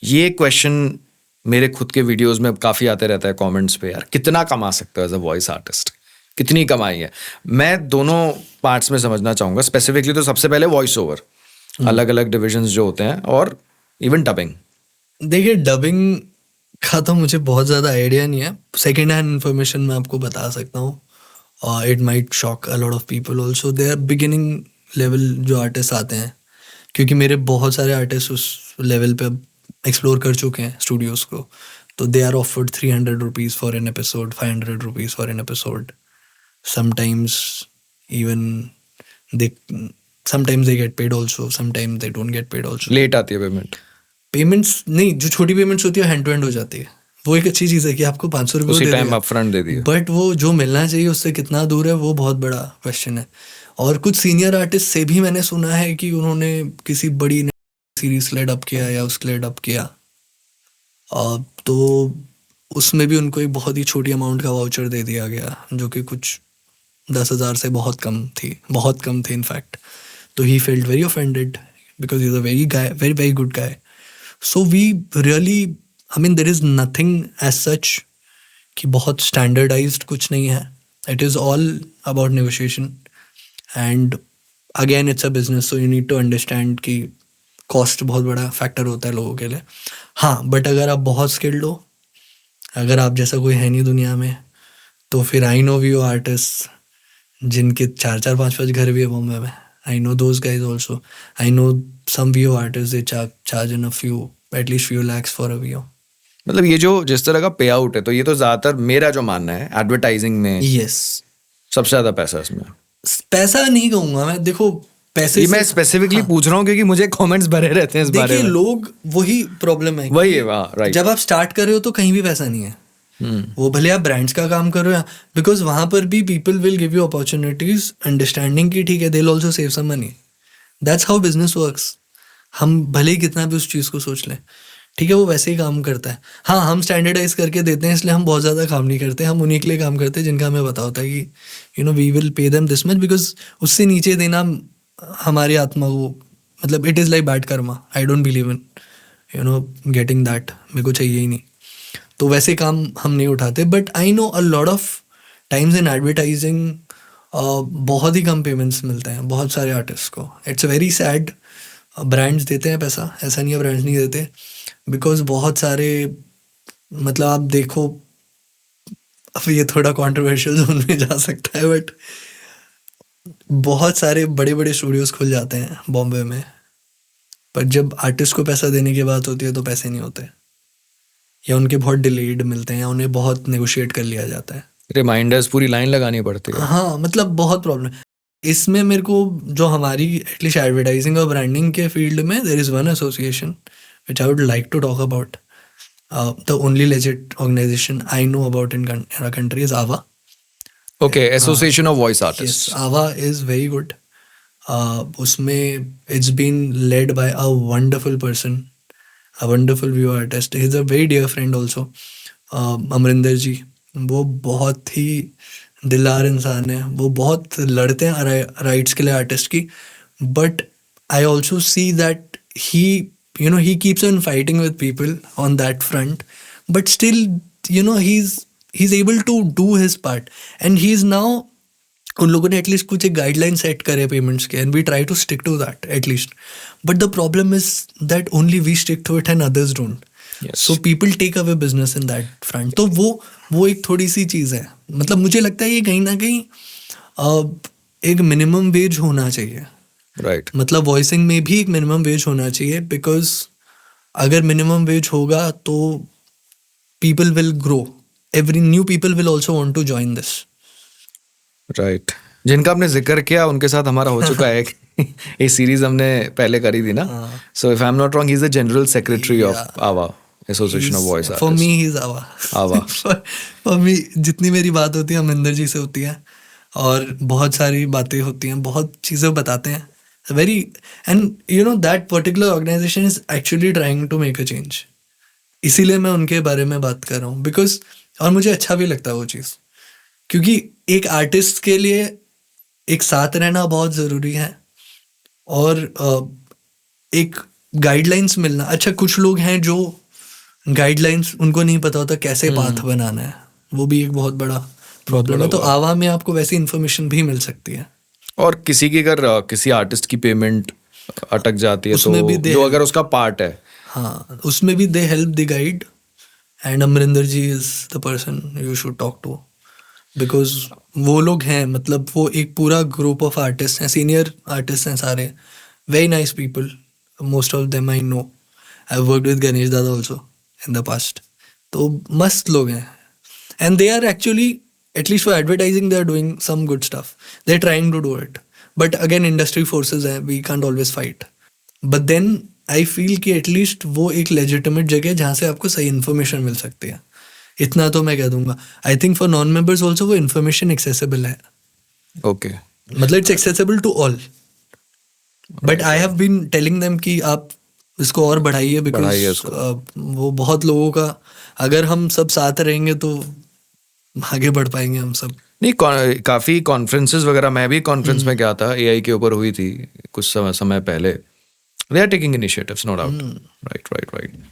ये क्वेश्चन मेरे खुद के वीडियोस में काफ़ी आते रहता है कमेंट्स पे, यार कितना कमा सकते हो एज अ वॉइस आर्टिस्ट, कितनी कमाई है। मैं दोनों पार्ट्स में समझना चाहूँगा। स्पेसिफिकली तो सबसे पहले वॉइस ओवर, अलग अलग डिविजन्स जो होते हैं, और इवन डबिंग। देखिए, डबिंग का तो मुझे बहुत ज़्यादा आइडिया नहीं है। सेकेंड हैंड इन्फॉर्मेशन मैं आपको बता सकता हूँ। It might shock a lot of people also. They are beginning level जो आर्टिस्ट आते हैं, क्योंकि मेरे बहुत सारे आर्टिस्ट उस लेवल पे एक्सप्लोर कर चुके हैं स्टूडियोज़ को, तो they are offered 300 rupees for an episode, 500 rupees for an episode. Sometimes even they sometimes they get paid also, sometimes they don't get paid also. Late आती है पेमेंट? पेमेंट्स नहीं, जो छोटी पेमेंट्स होती है हैंड टू हैंड हो जाती है। वो एक अच्छी चीज़ है कि आपको 500 रुपये उसी दे टाइम देगा, अपफ्रंट दे दिया। बट वो जो मिलना चाहिए उससे कितना दूर है, वो बहुत बड़ा क्वेश्चन है। और कुछ सीनियर आर्टिस्ट से भी मैंने सुना है कि उन्होंने किसी बड़ी सीरीज के लिए डब किया या उसके लिए डब किया, तो उसमें भी उनको एक बहुत ही छोटी अमाउंट का वाउचर दे दिया गया, जो कि कुछ 10,000 से बहुत कम थी, बहुत कम थी इनफैक्ट। तो he felt very offended because he is a very guy, very very good guy. So we really, I mean there is nothing as such कि बहुत स्टैंडर्डाइज्ड कुछ नहीं है। It is all about negotiation, and again it's a business, so you need to understand कि cost बहुत बड़ा factor होता है लोगों के लिए। हाँ, बट अगर आप बहुत स्किल्ड हो, अगर आप जैसा कोई है नहीं दुनिया में, तो फिर आई नो व्यू आर्टिस्ट जिनके 4-4 5-5 घर भी है बॉम्बे में। I know those guys also. I know some view artist they charge in a few, at least few lakhs for a view. मतलब ये जो जिस तरह का पे आउट है, तो ये तो ज्यादातर मेरा जो मानना है एडवर्टाइजिंग में यस, सबसे ज्यादा पैसा है इसमें। पैसा नहीं कहूंगा मैं, देखो पैसे ये से, मैं स्पेसिफिकली हाँ, पूछ रहा हूँ क्योंकि मुझे कमेंट्स भरे रहते हैं इस बारे देखिए में। लोग, वही प्रॉब्लम है वही कि है, हाँ, राइट। जब आप स्टार्ट कर रहे हो तो कहीं भी पैसा नहीं है। वो भले आप ब्रांड्स का काम कर रहे हो, बिकॉज वहां पर भी people will give you opportunities, understanding की, ठीक है, they will also save some money. That's how business works. हम भले ही कितना भी उस चीज़ को सोच लें, ठीक है, वो वैसे ही काम करता है। हाँ, हम स्टैंडर्डाइज करके देते हैं, इसलिए हम बहुत ज़्यादा काम नहीं करते। हम उन्हीं के लिए काम करते हैं जिनका हमें पता होता है कि we will pay them this much, because उससे नीचे देना हमारी आत्मा को, मतलब it is like bad karma. I don't believe in getting that, मेरे को चाहिए ही नहीं। तो वैसे काम हम नहीं उठाते। But I know a lot of times in advertising बहुत ही कम पेमेंट्स मिलते हैं बहुत सारे आर्टिस्ट को। It's very sad. ब्रांड्स देते हैं पैसा, ऐसा नहीं है ब्रांड्स नहीं देते, बिकॉज बहुत सारे, मतलब आप देखो, अब ये थोड़ा कंट्रोवर्शियल जोन में जा सकता है, बट बहुत सारे बड़े बड़े स्टूडियोज खुल जाते हैं बॉम्बे में, पर जब आर्टिस्ट को पैसा देने की बात होती है तो पैसे नहीं होते, या उनके बहुत डिलेड मिलते हैं, या उन्हें बहुत नेगोशिएट कर लिया जाता है। रिमाइंडर्स पूरी लाइन लगानी पड़ती है। हाँ, मतलब बहुत प्रॉब्लम इसमें मेरे को। जो हमारी एटलीस्ट एडवर्टाइजिंग और ब्रांडिंग के फील्ड में, there is one association which I would like to talk about. The only legit organisation I know about in our country is AVA. Okay, association of voice yes, artist. AVA is very good. उसमें it's been led by a wonderful person, a wonderful view artist. He is a very dear friend also, Amrinder ji. वो बहुत ही दिलदार इंसान है, वो बहुत लड़ते हैं राइट्स के लिए आर्टिस्ट की। But I also see that he he keeps on fighting with people on that front, but still he's able to do his part, and he's now, उन लोगों ने एटलीस्ट कुछ एक गाइडलाइन सेट करे payments के, and we try to stick to that at least. But the problem is that only we stick to it and others don't. So people take away business in that front. तो वो एक थोड़ी सी चीज़ है। मतलब मुझे लगता है ये कहीं ना कहीं एक मिनिमम वेज होना चाहिए। राइट। मतलब वॉइसिंग में भी एक मिनिमम वेज होना चाहिए, बिकॉज अगर मिनिमम वेज होगा तो people will grow, every new people will also want to join this. Right. जिनका आपने जिक्र किया उनके साथ हमारा हो चुका है एक सीरीज हमने पहले करी थी ना। So if I am not wrong, he is the general secretary of AVA, association of voice for me artist. He is AVA. AVA. For me जितनी मेरी बात होती है अमरिंदर जी से होती है, और बहुत सारी बातें होती हैं, बहुत चीज़ें बताते हैं very, and that particular organization is actually trying to make a change. इसीलिए मैं उनके बारे में बात कर रहा हूँ, बिकॉज, और मुझे अच्छा भी लगता है वो चीज़, क्योंकि एक आर्टिस्ट के लिए एक साथ रहना बहुत ज़रूरी है, और एक गाइडलाइंस मिलना। अच्छा, कुछ लोग हैं जो गाइडलाइंस उनको नहीं पता होता कैसे पाथ बनाना है, वो भी एक बहुत बड़ा प्रॉब्लम है। तो आवाम में आपको वैसी इन्फॉर्मेशन भी मिल सकती है। और किसी की अगर किसी आर्टिस्ट की पेमेंट अटक जाती है उसमें तो भी जो अगर उसका पार्ट है, हाँ, उसमें भी they help the guide, and Amarinder ji is the person you should talk to, because वो लोग हैं, मतलब वो एक पूरा ग्रुप ऑफ आर्टिस्ट हैं, सीनियर आर्टिस्ट हैं सारे, very nice people, most of them I know, I worked with Ganesh Dada also in the past. तो मस्त लोग हैं, and they are actually, at least for advertising, they are doing some good stuff, they're trying to do it, but again industry forces hai, we can't always fight, but then I feel कि at least वो एक legitimate जगह है जहाँ से आपको सही information मिल सकती है, इतना तो मैं कह दूंगा। I think for non members also वो information accessible है, ओके मतलब it's accessible to all, but I have been telling them कि आप इसको और बढ़ाइए, बढ़ाइए because वो बहुत लोगों का, अगर हम सब साथ रहेंगे तो आगे बढ़ पाएंगे हम सब। नहीं, काफी कॉन्फ्रेंसेस वगैरह, मैं भी कॉन्फ्रेंस में गया था, एआई के ऊपर हुई थी कुछ समय पहले। They are taking initiatives, no doubt. Right right right.